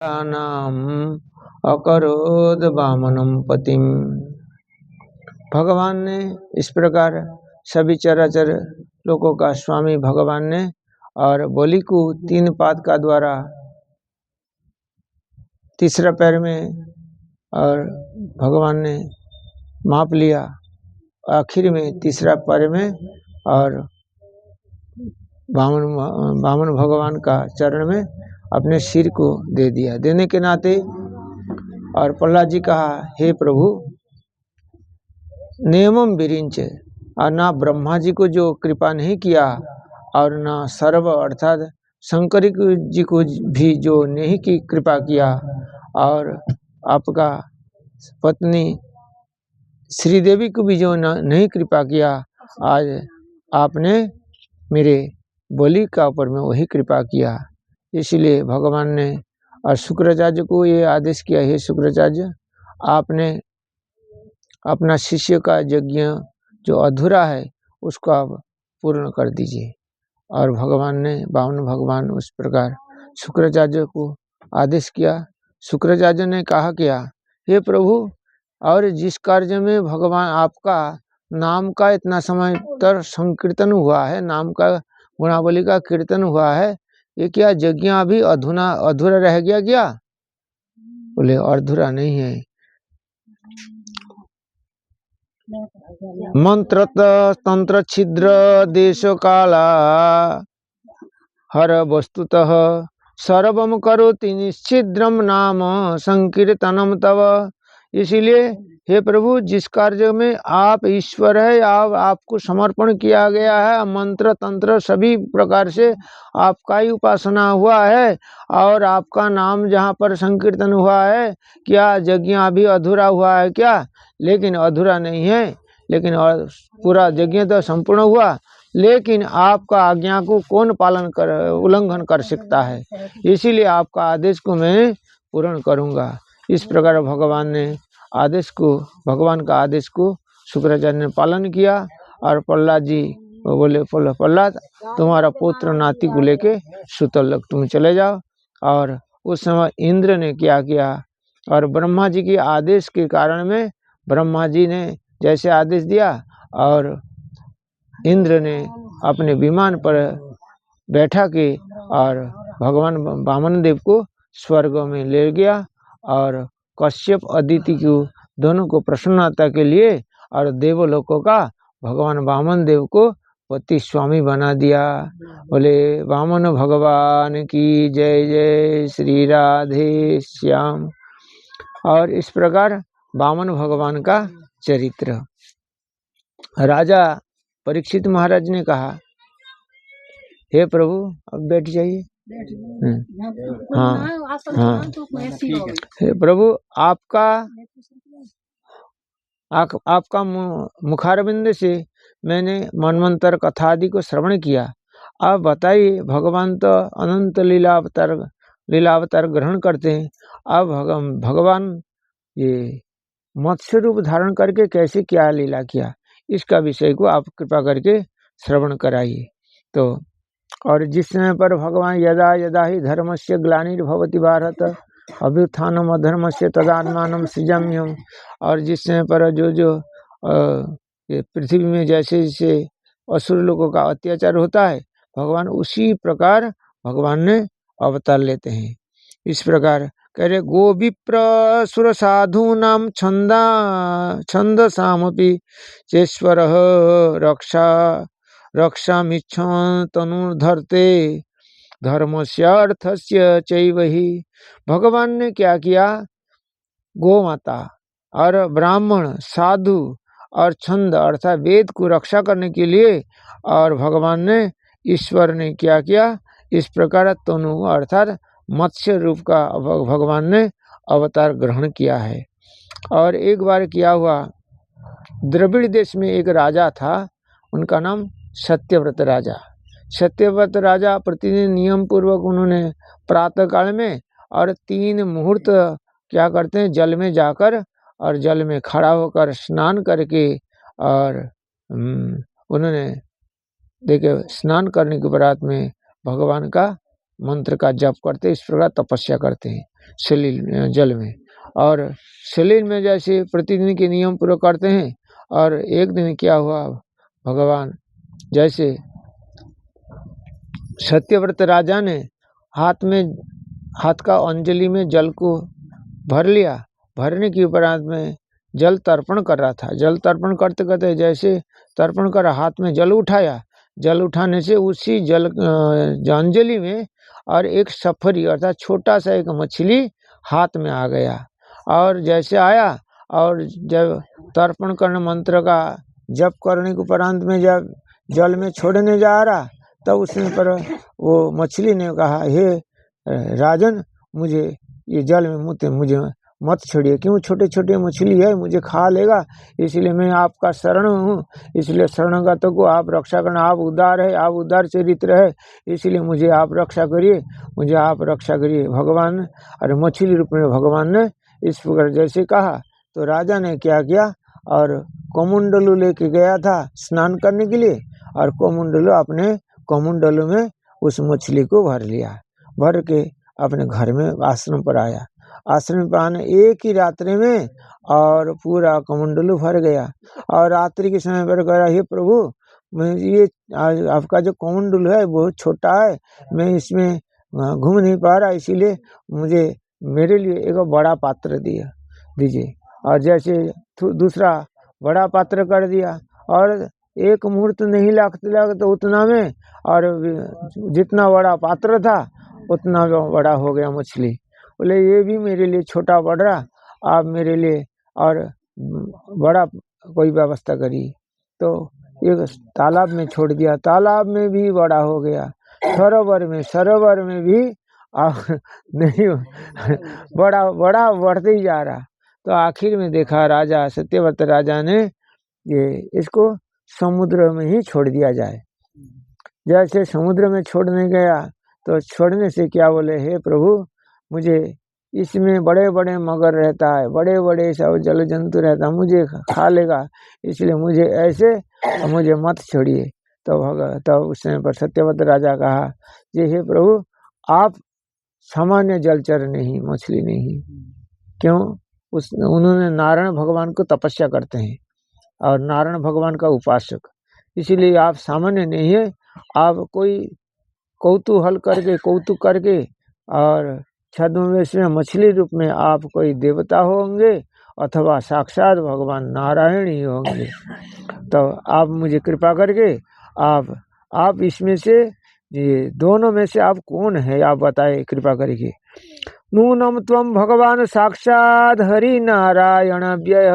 नाम अकरोद वामनम पतिम। भगवान ने इस प्रकार सभी चराचर लोगों का स्वामी भगवान ने और बलि को 3 पाद का द्वारा तीसरा पैर में और भगवान ने माप लिया, आखिर में तीसरा पैर में और वामन भगवान का चरण में अपने सिर को दे दिया। देने के नाते और प्रहलाद जी कहा, हे प्रभु नियमम विरिंच, और ना ब्रह्मा जी को जो कृपा नहीं किया और ना सर्व अर्थात शंकर जी को भी जो नहीं की कृपा किया और आपका पत्नी श्रीदेवी को भी जो नहीं कृपा किया, आज आपने मेरे बलि का ऊपर में वही कृपा किया। इसलिए भगवान ने और शुक्राचार्य को ये आदेश किया, हे शुक्राचार्य आपने अपना शिष्य का यज्ञ जो अधूरा है उसको आप पूर्ण कर दीजिए। और भगवान ने वामन भगवान उस प्रकार शुक्राचार्य को आदेश किया। शुक्राचार्य ने कहा क्या, हे प्रभु और जिस कार्य में भगवान आपका नाम का इतना समय तक संकीर्तन हुआ है, नाम का गुणावली का कीर्तन हुआ है, ये क्या यज्ञ अभी अधूरा रह गया क्या? बोले अधूरा नहीं है। मंत्र तंत्र छिद्र देश काला हर वस्तुतः सर्वम करोति निश्चिद्रम नाम संकीर्तनम तव। इसीलिए हे प्रभु जिस कार्य में आप ईश्वर है, आपको समर्पण किया गया है, मंत्र तंत्र सभी प्रकार से आपका ही उपासना हुआ है और आपका नाम जहाँ पर संकीर्तन हुआ है, क्या यज्ञ अभी अधूरा हुआ है क्या? लेकिन अधूरा नहीं है, लेकिन पूरा यज्ञ तो संपूर्ण हुआ, लेकिन आपका आज्ञा को कौन उल्लंघन कर सकता है, इसीलिए आपका आदेश को मैं पूर्ण करूंगा। इस प्रकार भगवान का आदेश को शुक्राचार्य ने पालन किया। और प्रहलाद जी बोले, प्रहलाद तुम्हारा पुत्र नाती को लेके सुतल लोक तुम चले जाओ। और उस समय इंद्र ने क्या किया, और ब्रह्मा जी के आदेश के कारण में ब्रह्मा जी ने जैसे आदेश दिया और इंद्र ने अपने विमान पर बैठा के और भगवान वामन देव को स्वर्ग में ले गया और कश्यप अदिति को दोनों को प्रसन्नता के लिए और देवलोकों का भगवान वामन देव को पति स्वामी बना दिया। बोले वामन भगवान की जय जय, श्री राधे श्याम। और इस प्रकार वामन भगवान का चरित्र। राजा परीक्षित महाराज ने कहा, हे प्रभु अब बैठ जाइए। हाँ, हे प्रभु आपका मुखारविंद से मैंने मनमंत्र कथा आदि को श्रवण किया। आप बताइए, भगवान तो अनंत लीलावतार ग्रहण करते हैं, अब भगवान ये मत्स्य रूप धारण करके कैसे क्या लीला किया, इसका विषय को आप कृपा करके श्रवण कराइए। तो और जिस समय पर भगवान यदा यदा ही धर्मस्य ग्लानिर्भवति भारत अभ्युत्थानम अधर्मस्य तदात्मानं सृजाम्यहम्, और जिस समय पर जो ये पृथ्वी में जैसे जैसे असुर लोगों का अत्याचार होता है, भगवान उसी प्रकार भगवान ने अवतार लेते हैं। इस प्रकार कह रहे, गो विप्र सुर साधूनाम छंदसामपि चेश्वर रक्षामिच्छन् तनुर्धरते धर्मस्य अर्थस्य चैव हि। भगवान ने क्या किया, गो माता और ब्राह्मण साधु और छंद अर्थात वेद को रक्षा करने के लिए, और भगवान ने ईश्वर ने क्या किया, इस प्रकार तनु अर्थात मत्स्य रूप का भगवान ने अवतार ग्रहण किया है। और एक बार क्या हुआ, द्रविड़ देश में एक राजा था, उनका नाम सत्यव्रत राजा। सत्यव्रत राजा प्रतिदिन नियम पूर्वक उन्होंने प्रातः काल में और 3 मुहूर्त क्या करते हैं, जल में जाकर और जल में खड़ा होकर स्नान करके, और उन्होंने देखे स्नान करने के बाद में भगवान का मंत्र का जप करते, इस प्रकार तपस्या करते हैं। सलील जल में। और सलील में जैसे प्रतिदिन के नियम पूरे करते हैं। और एक दिन क्या हुआ, भगवान जैसे सत्यव्रत राजा ने हाथ का अंजलि में जल को भर लिया। भरने के उपरांत में जल तर्पण कर रहा था। जल तर्पण करते करते जैसे तर्पण कर हाथ में जल उठाया, जल उठाने से उसी जल अंजलि में और एक सफरी अर्थात छोटा सा एक मछली हाथ में आ गया। और जैसे आया और जब तर्पण करने मंत्र का जप करने के उपरांत में जब जल में छोड़ने जा रहा, तब उसमें पर वो मछली ने कहा, हे राजन, मुझे ये जल में मुझे मत छोड़िए, क्यों छोटे छोटे मछली है, मुझे खा लेगा, इसलिए मैं आपका शरण हूँ, इसलिए शरणगतों को आप रक्षा करना, आप उदार है, आप उदार चरित्र है, इसलिए मुझे आप रक्षा करिए, मुझे आप रक्षा करिए। भगवान और मछली रूप में भगवान ने इस प्रकार जैसे कहा, तो राजा ने क्या किया, और कमंडलू लेके गया था स्नान करने के लिए, और अपने कमंडलू में उस मछली को भर लिया। भर के अपने घर में आश्रम पर आया। आश्रम पर आने एक ही रात्रि में और पूरा कमंडलू भर गया। और रात्रि के समय पर कह रहा, हे प्रभु, मैं ये आपका जो कमंडलू है बहुत छोटा है, मैं इसमें घूम नहीं पा रहा, इसीलिए मुझे मेरे लिए एक बड़ा पात्र दीजिए। और जैसे दूसरा बड़ा पात्र कर दिया, और एक मुहूर्त नहीं लगता उतना में, और जितना बड़ा पात्र था उतना बड़ा हो गया मछली। बोले ये भी मेरे लिए छोटा पड़ रहा, आप मेरे लिए और बड़ा कोई व्यवस्था करिए। तो एक तालाब में छोड़ दिया, तालाब में भी बड़ा हो गया, सरोवर में भी नहीं बड़ा बढ़ते ही जा रहा। तो आखिर में देखा राजा सत्यव्रत राजा ने ये इसको समुद्र में ही छोड़ दिया जाए। जैसे समुद्र में छोड़ने गया, तो छोड़ने से क्या बोले, हे प्रभु, मुझे इसमें बड़े बड़े मगर रहता है, बड़े बड़े सब जल जंतु रहता है, मुझे खा लेगा, इसलिए मुझे ऐसे मुझे मत छोड़िए। तो उस समय पर सत्यव्रत राजा कहा, जे हे प्रभु, आप सामान्य जलचर नहीं, मछली नहीं। क्यों? उन्होंने नारायण भगवान को तपस्या करते हैं और नारायण भगवान का उपासक, इसीलिए आप सामान्य नहीं है। आप कोई कौतूहल कौतुक करके और छद्मवेश में मछली रूप में आप कोई देवता होंगे अथवा साक्षात भगवान नारायण ही होंगे। तो आप मुझे कृपा करके आप इसमें से, ये दोनों में से आप कौन है, आप बताए कृपा करके। नूनम त्वं भगवान साक्षात हरि नारायण व्यय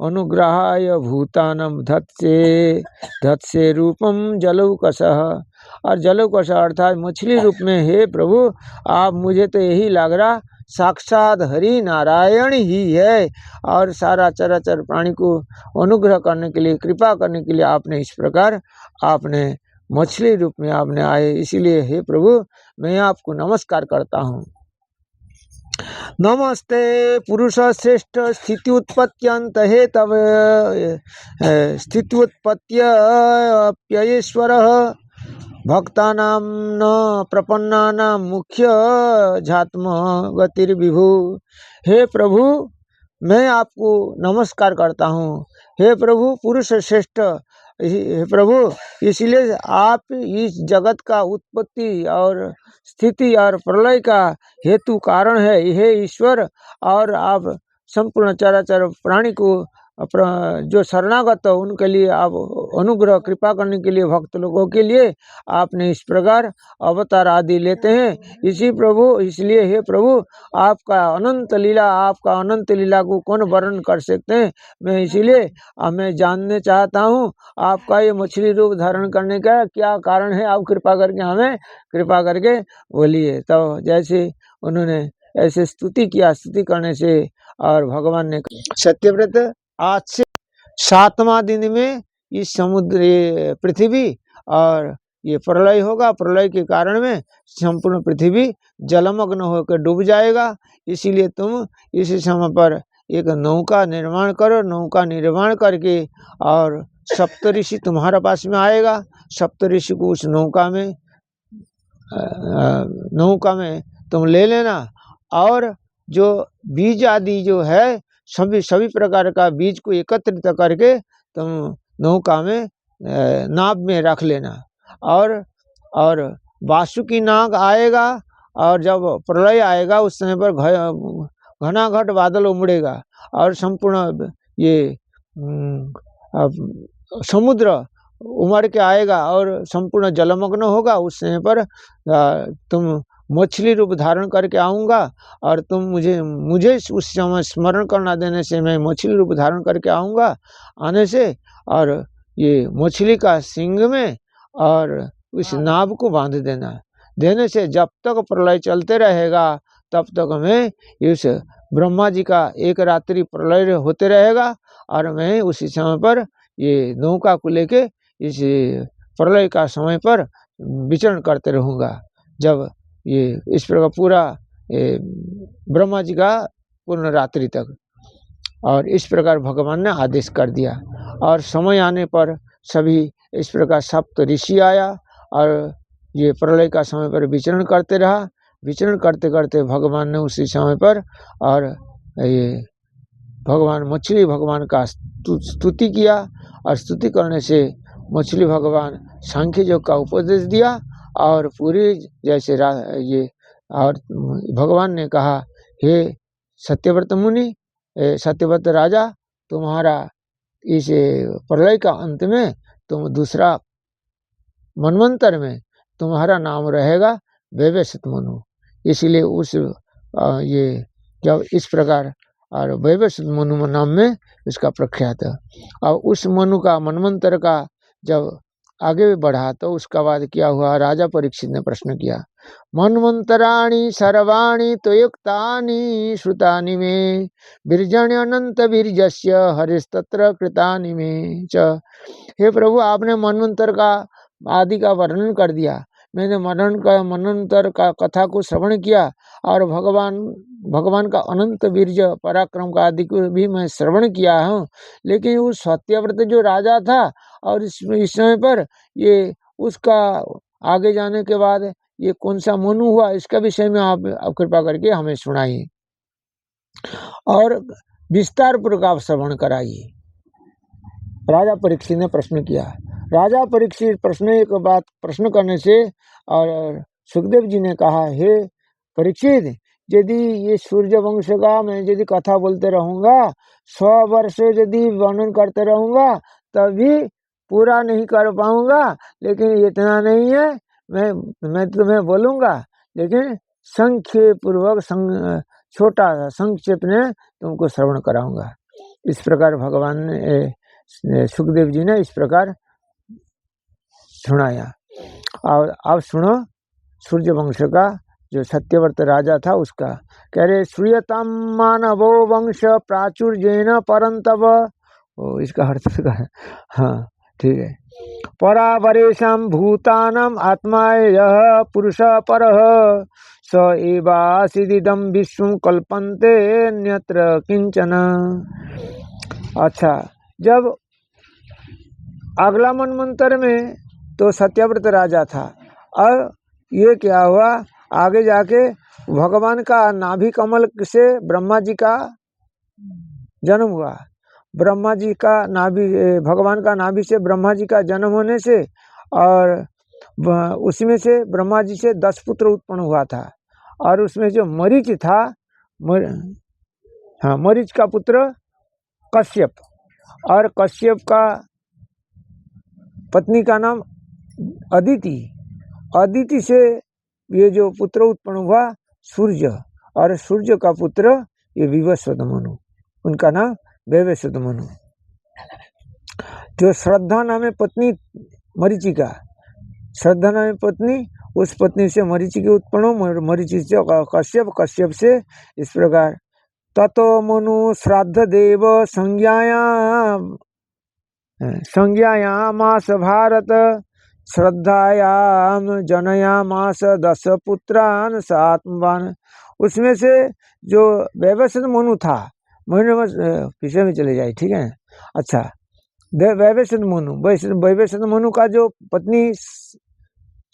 अनुग्रहाय भूतानम धत्से रूपम जलौकसः। और जलौकस अर्थात मछली रूप में, हे प्रभु, आप मुझे तो यही लग रहा साक्षात हरि नारायण ही है, और सारा चराचर प्राणी को अनुग्रह करने के लिए, कृपा करने के लिए आपने इस प्रकार आपने मछली रूप में आपने आए, इसीलिए हे प्रभु मैं आपको नमस्कार करता हूँ। नमस्ते पुरुष श्रेष्ठ स्थिति उत्पत्त्यंत हे तव स्थिति उत्पत्त्यप्ययेश्वर भक्तानां न प्रपन्नानां मुख्य झात्म गतिर्विभु। हे प्रभु, मैं आपको नमस्कार करता हूँ। हे प्रभु पुरुष श्रेष्ठ, हे प्रभु, इसलिए आप इस जगत का उत्पत्ति और स्थिति और प्रलय का हेतु कारण है, हे ईश्वर। और आप संपूर्ण चराचर प्राणी को जो शरणागत हो उनके लिए आप अनुग्रह कृपा करने के लिए, भक्त लोगों के लिए आपने इस प्रकार अवतार आदि लेते हैं। इसलिए हे प्रभु, आपका अनंत लीला को कौन वर्णन कर सकते हैं। मैं इसीलिए मैं जानने चाहता हूँ आपका ये मछली रूप धारण करने का क्या कारण है, आप कृपा करके हमें कृपा करके बोलिए। तो जैसे उन्होंने ऐसे स्तुति किया, स्तुति करने से और भगवान ने सत्यव्रत आज से 7वां दिन में इस समुद्र पृथ्वी और ये प्रलय होगा, प्रलय के कारण में संपूर्ण पृथ्वी जलमग्न होकर डूब जाएगा। इसीलिए तुम इस समय पर एक नौका निर्माण करो, नौका निर्माण करके और सप्तऋषि तुम्हारे पास में आएगा, सप्तऋषि को उस नौका में तुम ले लेना और जो बीज आदि जो है सभी प्रकार का बीज को एकत्रित करके तुम नौका में नाव में रख लेना। और वासुकी नाग आएगा और जब प्रलय आएगा उस समय पर घनाघट बादल उमड़ेगा और संपूर्ण ये समुद्र उमड़ के आएगा और संपूर्ण जलमग्न होगा। उस समय पर तुम मछली रूप धारण करके आऊँगा और तुम मुझे उस समय स्मरण करना देने से मैं मछली रूप धारण करके आऊँगा आने से, और ये मछली का सींग में और उस नाव को बांध देने से जब तक प्रलय चलते रहेगा तब तक मैं इस ब्रह्मा जी का एक रात्रि प्रलय होते रहेगा और मैं उसी समय पर ये नौका को लेके इस प्रलय का समय पर विचरण करते रहूँगा। जब ये इस प्रकार पूरा ब्रह्मा जी का पूर्ण रात्रि तक, और इस प्रकार भगवान ने आदेश कर दिया। और समय आने पर सभी इस प्रकार सप्त ऋषि आया और ये प्रलय का समय पर विचरण करते रहा। विचरण करते करते भगवान ने उसी समय पर और ये भगवान मछली भगवान का स्तुति किया और स्तुति करने से मछली भगवान सांख्य योग का उपदेश दिया और पूरी जैसे ये और भगवान ने कहा, हे सत्यव्रत मुनि, सत्यव्रत राजा, तुम्हारा इस प्रलय का अंत में तुम दूसरा मनवंतर में तुम्हारा नाम रहेगा वैवस्वत मनु। इसीलिए उस ये जब इस प्रकार और वैवस्वत मनु नाम में इसका प्रख्यात है। और उस मनु का मनवंतर का जब आगे बढ़ा तो उसका बाद क्या हुआ, राजा परीक्षित ने प्रश्न किया, मनवंतराणि सर्वाणि त्वयुक्तानि श्रुतानि मे वीर्यण्य अनंत वीर्यस्य हरिस्तत्र कृतानि मे च। हे प्रभु, आपने मनवंतर का आदि का वर्णन कर दिया, मैंने मनवंतर का कथा को श्रवण किया और भगवान का अनंत वीर्य पराक्रम का आदि को भी मैं श्रवण किया हूँ। लेकिन उस सत्यव्रत जो राजा था और इस समय पर ये उसका आगे जाने के बाद ये कौन सा मनु हुआ, इसका विषय में आप कृपा करके हमें सुनाइए और विस्तार पूर्वक आप श्रवण कराइए। राजा परीक्षित ने प्रश्न किया। राजा परीक्षित प्रश्न करने से और सुखदेव जी ने कहा, हे परीक्षित, यदि ये सूर्य वंश का मैं यदि कथा बोलते रहूँगा, 100 वर्ष यदि वर्णन करते रहूँगा तभी पूरा नहीं कर पाऊंगा। लेकिन इतना नहीं है, मैं तुम्हें बोलूँगा, लेकिन संक्षेप पूर्वक छोटा संक्षेप में तुमको श्रवण कराऊंगा। इस प्रकार भगवान ने सुखदेव जी ने इस प्रकार सुनाया। और अब सुनो सूर्य वंश का जो सत्यव्रत राजा था उसका। कह रहे, श्रूयताम मानवो वंश प्राचुर्येन परंतव। इसका अर्थ का है, हाँ ठीक है। परावरेशम भूतानम आत्मा यह पुरुष परः स एवासिदिदं विश्वं कल्पन्ते अन्यत्र किंचन। अच्छा, जब अगला मनवंतर में तो सत्यव्रत राजा था और ये क्या हुआ, आगे जाके भगवान का नाभि कमल से ब्रह्मा जी का जन्म हुआ। ब्रह्मा जी का नाभि, भगवान का नाभि से ब्रह्मा जी का जन्म होने से और उसमें से ब्रह्मा जी से 10 पुत्र उत्पन्न हुआ था। और उसमें जो मरीच था, मरीच का पुत्र कश्यप, और कश्यप का पत्नी का नाम अदिति। अदिति से ये जो पुत्र उत्पन्न हुआ सूर्य, और सूर्य का पुत्र ये विवस्वत मनु, उनका नाम वैवस्वत मनु। जो श्रद्धा नाम है पत्नी मरीचिका, श्रद्धा नाम है पत्नी, उस पत्नी से मरीचिका उत्पन्न, मरीचि से कश्यप, कश्यप से इस प्रकार ततो मनु श्राद्ध देव संज्ञायामास भारत श्रद्धायाम जनयामास 10 पुत्रान सात्मवान। उसमें से जो वैवस्वत मनु था, पीछे में चले जाए, ठीक है। अच्छा, वैवस्वत मनु का जो पत्नी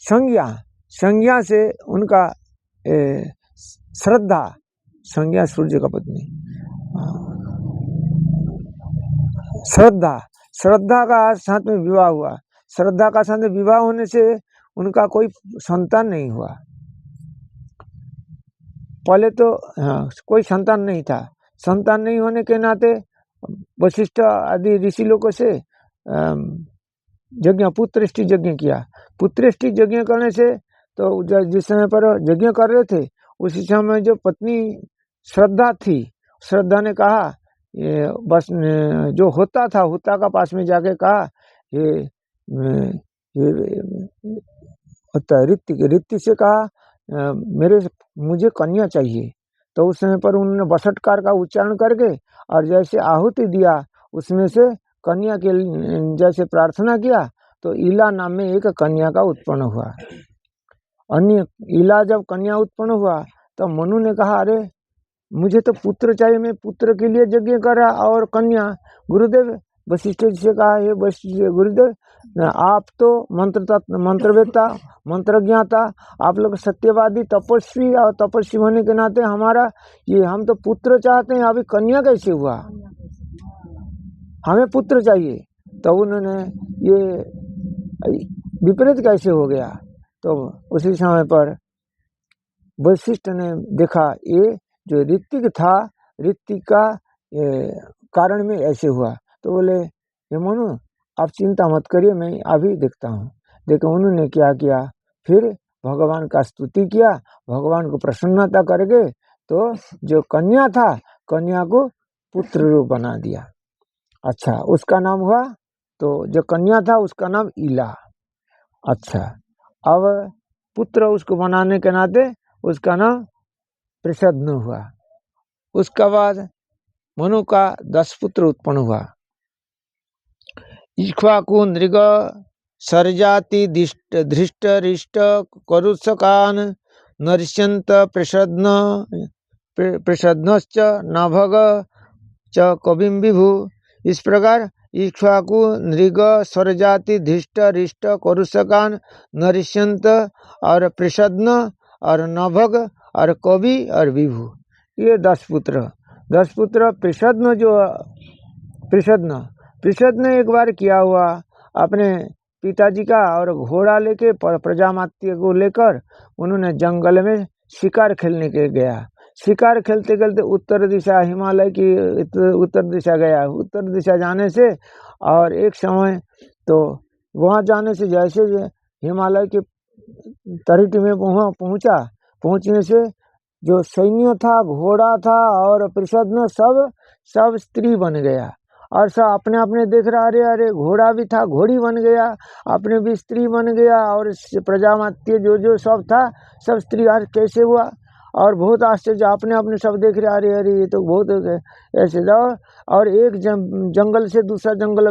संज्ञा से उनका श्रद्धा, संज्ञा सूर्य का पत्नी। श्रद्धा, श्रद्धा का साथ में विवाह हुआ। श्रद्धा का साथ में विवाह होने से उनका कोई संतान नहीं हुआ। पहले तो कोई संतान नहीं था। संतान नहीं होने के नाते वशिष्ठ आदि ऋषि लोगों से यज्ञ, पुत्रष्टि यज्ञ किया। पुत्रष्टि यज्ञ करने से तो जिस समय पर यज्ञ कर रहे थे उसी समय जो पत्नी श्रद्धा थी, श्रद्धा ने कहा ये बस जो होता था, होता का पास में जाके कहा ये ऋत्विक से कहा मुझे कन्या चाहिए। तो उस समय पर उन्होंने बसटकार का उच्चारण करके और जैसे आहुति दिया उसमें से कन्या के जैसे प्रार्थना किया तो इला नाम में एक कन्या का उत्पन्न हुआ। अन्य इला जब कन्या उत्पन्न हुआ तो मनु ने कहा अरे मुझे तो पुत्र चाहिए, मैं पुत्र के लिए यज्ञ कर रहा और कन्या। गुरुदेव वशिष्ठ जी से कहा हे गुरुदेव आप तो मंत्रवेत्ता, मंत्रज्ञाता, आप लोग सत्यवादी, तपस्वी, और तपस्वी होने के नाते हमारा ये हम तो पुत्र चाहते हैं, अभी कन्या कैसे हुआ, हमें पुत्र चाहिए। तो उन्होंने ये विपरीत कैसे हो गया। तो उसी समय पर वशिष्ठ ने देखा ये जो ऋत्विक था, ऋत्विक का कारण में ऐसे हुआ। तो बोले हे मनु आप चिंता मत करिए, मैं अभी देखता हूँ। देखो उन्होंने क्या किया, फिर भगवान का स्तुति किया, भगवान को प्रसन्नता करके तो जो कन्या था कन्या को पुत्र रूप बना दिया। अच्छा, उसका नाम हुआ, तो जो कन्या था उसका नाम इला। अच्छा, अब पुत्र उसको बनाने के नाते उसका नाम प्रसन्न हुआ। उसका बाद मनु का 10 पुत्र उत्पन्न हुआ। इक्ष्वाकु, नृग, सरजाति, धृष्ट, रिष्ट, करुषकान, नरिष्यंत, प्रसन्नश्च, नाभग च, कविम विभु। इस प्रकार इक्ष्वाकु, नृग, सरजाति, धृष्ट, रिष्ट, करुषकान, नरिष्यंत और प्रसन्न और नभग और कवि और विभु, ये 10 पुत्र। 10 पुत्र। प्रसन्न जो प्रसन्न एक बार किया हुआ अपने पिताजी का और घोड़ा लेके प्रजामात्य को लेकर उन्होंने जंगल में शिकार खेलने के गया। शिकार खेलते खेलते उत्तर दिशा, हिमालय की उत्तर दिशा गया। उत्तर दिशा जाने से और एक समय तो वहाँ जाने से जैसे हिमालय के तरिट में पहुँचने से जो सैन्य था, घोड़ा था और प्रसन्न सब स्त्री बन गया। और सब अपने अपने देख रहा, अरे अरे घोड़ा भी था, घोड़ी बन गया, अपने भी स्त्री बन गया और प्रजामात्य जो सब था सब स्त्री। आज कैसे हुआ? और बहुत आश्चर्य, अपने अपने सब देख रहे, अरे अरे ये तो बहुत ऐसे जाओ। और एक जंगल से दूसरा जंगल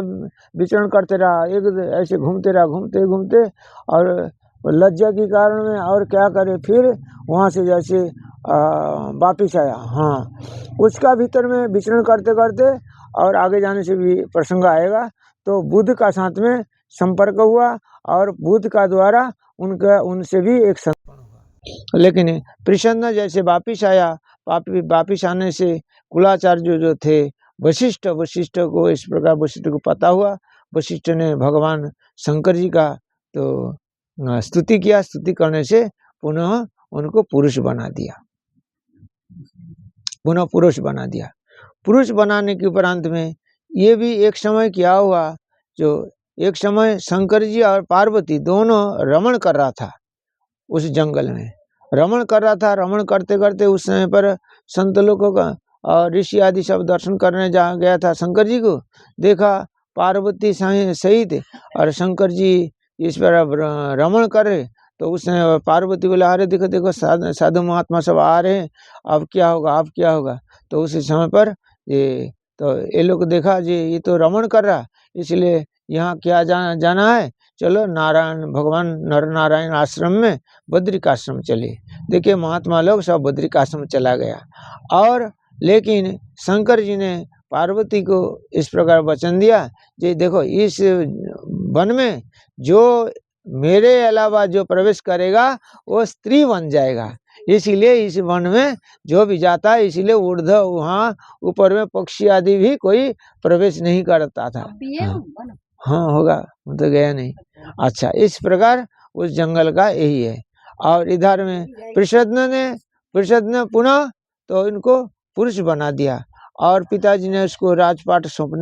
विचरण करते रहा, एक ऐसे घूमते रहा, घूमते घूमते और लज्जा के कारण में और क्या करे, फिर वहाँ से जैसे वापिस आया। हाँ, उसका भीतर में विचरण करते करते और आगे जाने से भी प्रसंग आएगा। तो बुद्ध का साथ में संपर्क हुआ और बुद्ध का द्वारा उनसे भी एक संपर्क हुआ। लेकिन प्रसन्न जैसे वापिस आया, वापिस आने से कुलाचार्य जो थे वशिष्ठ को इस प्रकार वशिष्ठ को पता हुआ। वशिष्ठ ने भगवान शंकर जी का तो स्तुति किया। स्तुति करने से पुनः उनको पुरुष बना दिया, पुनः पुरुष बना दिया। पुरुष बनाने के उपरांत में ये भी एक समय क्या हुआ, जो एक समय शंकर जी और पार्वती दोनों रमण कर रहा था, उस जंगल में रमण कर रहा था। रमण करते करते उस समय पर संत लोगों का और ऋषि आदि सब दर्शन करने जा गया था। शंकर जी को देखा पार्वती सहित और शंकर जी इस पर रमण कर रहे। तो उसने पार्वती बोला, अरे देखो देखो साधु महात्मा सब आ रहे हैं, अब क्या होगा, अब क्या होगा। तो उसी समय पर ये लोग देखा जी ये तो रमण कर रहा, इसलिए यहाँ क्या जाना है, चलो नारायण भगवान नर नारायण आश्रम में बद्रिकाश्रम चले। देखिए महात्मा लोग सब बद्रिकाश्रम चला गया। और लेकिन शंकर जी ने पार्वती को इस प्रकार वचन दिया जी देखो इस वन में जो मेरे अलावा जो प्रवेश करेगा वो स्त्री बन जाएगा, इसीलिए इस वन में जो भी जाता है, इसीलिए ऊर्ध वहाँ ऊपर में पक्षी आदि भी कोई प्रवेश नहीं करता था। हाँ होगा, मैं तो गया नहीं। अच्छा, इस प्रकार उस जंगल का यही है। और इधर में प्रसन्न ने पुनः तो इनको पुरुष बना दिया और पिताजी ने उसको राजपाट सौंप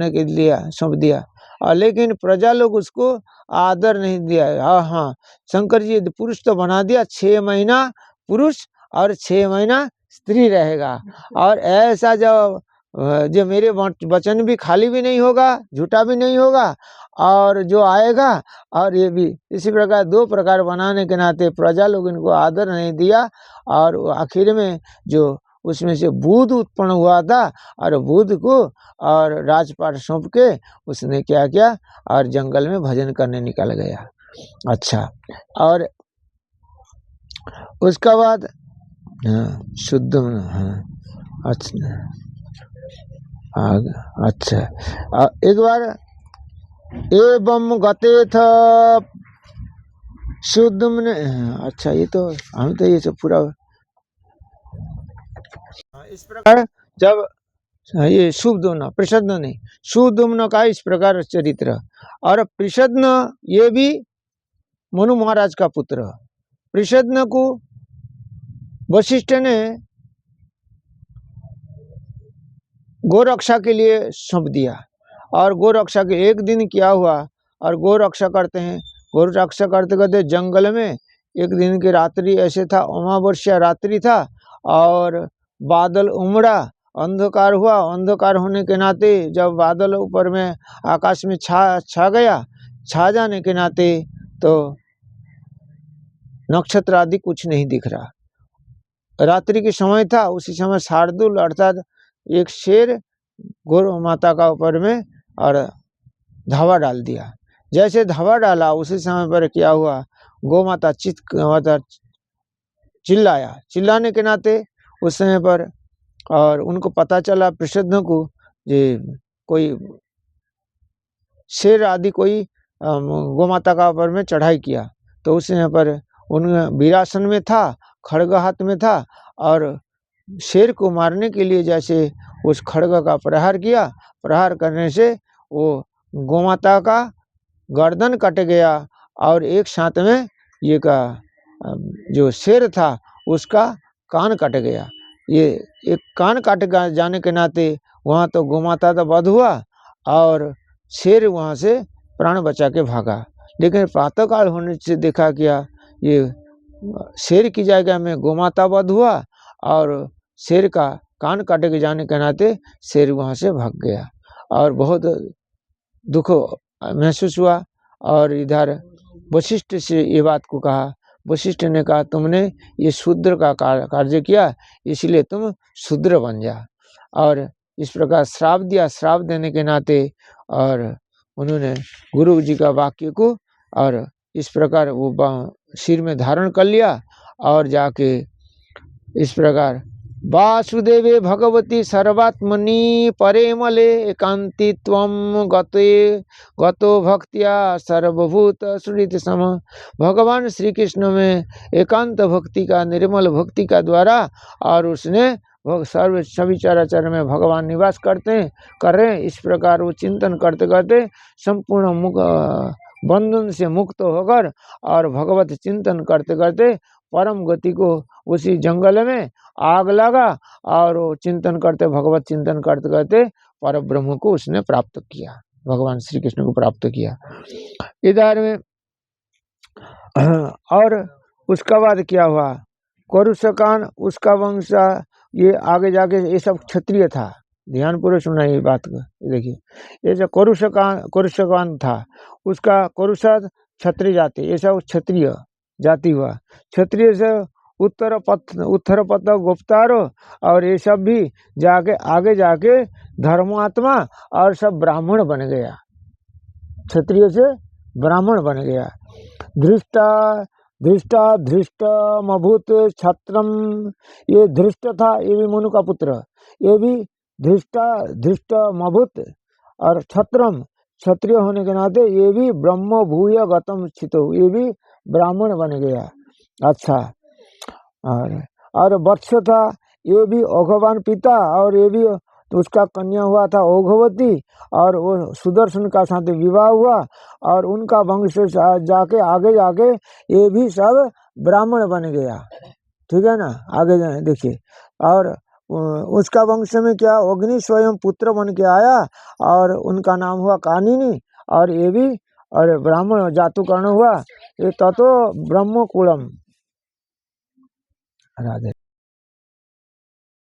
दिया। और लेकिन प्रजा लोग उसको आदर नहीं दिया। हाँ, शंकर जी पुरुष तो बना दिया, 6 महीना पुरुष और 6 महीना स्त्री रहेगा। और ऐसा जो मेरे वचन भी खाली भी नहीं होगा, झूठा भी नहीं होगा, और जो आएगा और ये भी इसी प्रकार 2 प्रकार बनाने के नाते प्रजा लोग इनको आदर नहीं दिया। और आखिर में जो उसमें से बुध उत्पन्न हुआ था, और बुध को और राजपाट सौंप के उसने क्या किया, और जंगल में भजन करने निकल गया। अच्छा, और उसका बाद शुद्ध, हाँ अच्छा, अच्छा, एक बार एवं गतेथ शुद्ध में, अच्छा ये तो हम तो ये सब पूरा इस प्रकार जब ये शुभदुम्न, प्रसन्न नहीं, शुभदुम्न का इस प्रकार चरित्र। और प्रसन्न ये भी मनु महाराज का पुत्र। प्रसन्न को वशिष्ठ ने गोरक्षा के लिए सौंप दिया। और गोरक्षा के एक दिन क्या हुआ, और गोरक्षा करते हैं, गोरक्षा करते करते जंगल में एक दिन की रात्रि ऐसे था, अमावस्या रात्रि था, और बादल उमड़ा, अंधकार हुआ। अंधकार होने के नाते जब बादल ऊपर में आकाश में छा गया, छा जाने के नाते तो नक्षत्र आदि कुछ नहीं दिख रहा। रात्रि के समय था, उसी समय शार्दुल अर्थात एक शेर गौ माता का ऊपर में और धावा डाल दिया। जैसे धावा डाला उसी समय पर क्या हुआ, गौ माता चिल्लाया। चिल्लाने के नाते उस समय पर और उनको पता चला प्रसिद्ध को ये कोई शेर आदि कोई गौ माता का ऊपर में चढ़ाई किया। तो उस समय पर उन वीरासन में था, खड़ग हाथ में था, और शेर को मारने के लिए जैसे उस खड़ग का प्रहार किया, प्रहार करने से वो गोमाता का गर्दन कट गया, और एक साथ में ये का जो शेर था उसका कान कट गया। ये एक कान काट जाने के नाते वहाँ तो गोमाता तो वध हुआ, और शेर वहाँ से प्राण बचा के भागा। लेकिन प्रातःकाल होने से देखा गया ये शेर की जगह में गोमाता वध हुआ, और शेर का कान काटे के जाने के नाते शेर वहाँ से भाग गया, और बहुत दुख महसूस हुआ। और इधर वशिष्ठ से ये बात को कहा। वशिष्ठ ने कहा तुमने ये शूद्र का कार्य किया, इसलिए तुम शूद्र बन जा। और इस प्रकार श्राप दिया। श्राप देने के नाते और उन्होंने गुरु जी का वाक्य को और इस प्रकार वो सिर में धारण कर लिया, और जाके इस प्रकार वासुदेवे भगवती सर्वात्मनि परेमले एकांति त्वं गतो भक्तिया सर्वभूत सुहृद सम। भगवान श्री कृष्ण में एकांत भक्ति का, निर्मल भक्ति का द्वारा, और उसने सभी चराचर में भगवान निवास कर रहे हैं। इस प्रकार वो चिंतन करते करते संपूर्ण बंधन से मुक्त होकर और भगवत चिंतन करते करते परम गति को उसी जंगल में आग लगा, और वो चिंतन करते, भगवत चिंतन करते करते पर ब्रह्म को उसने प्राप्त किया, भगवान श्री कृष्ण को प्राप्त किया। इधर में और उसका बाद क्या हुआ, करुषकान उसका वंश, ये आगे जाके ये सब क्षत्रिय था। ध्यान पूर्वक सुना ये बात को। देखिए ये जो करुषकान था, उसका करुषद क्षत्रिय जाति, ये सब क्षत्रिय जाति हुआ। क्षत्रिय से उत्तर पथ गुप्तारो, और ये सब भी जाके आगे जाके धर्मात्मा और सब ब्राह्मण बन गया। क्षत्रिय से ब्राह्मण बन गया। धृष्ट मभूत छत्रम, ये धृष्ट था, ये भी मनु का पुत्र। ये भी धृष्ट मभूत और छत्रम, क्षत्रिय होने के नाते ये भी ब्रह्म भूय गतम स्थितो, ये भी ब्राह्मण बन गया। अच्छा, और वत्स था, ये भी औघवान पिता, और ये भी तो उसका कन्या हुआ था औघवती, और वो सुदर्शन का साथ विवाह हुआ, और उनका वंश से जाके आगे जाके ये भी सब ब्राह्मण बन गया। ठीक है ना, आगे जाए देखिए। और उसका वंश में क्या, अग्नि स्वयं पुत्र बन के आया, और उनका नाम हुआ कानिनी, और ये भी और ब्राह्मण जातुकर्ण हुआ। ये ततो ब्रह्मकुलम। राधे।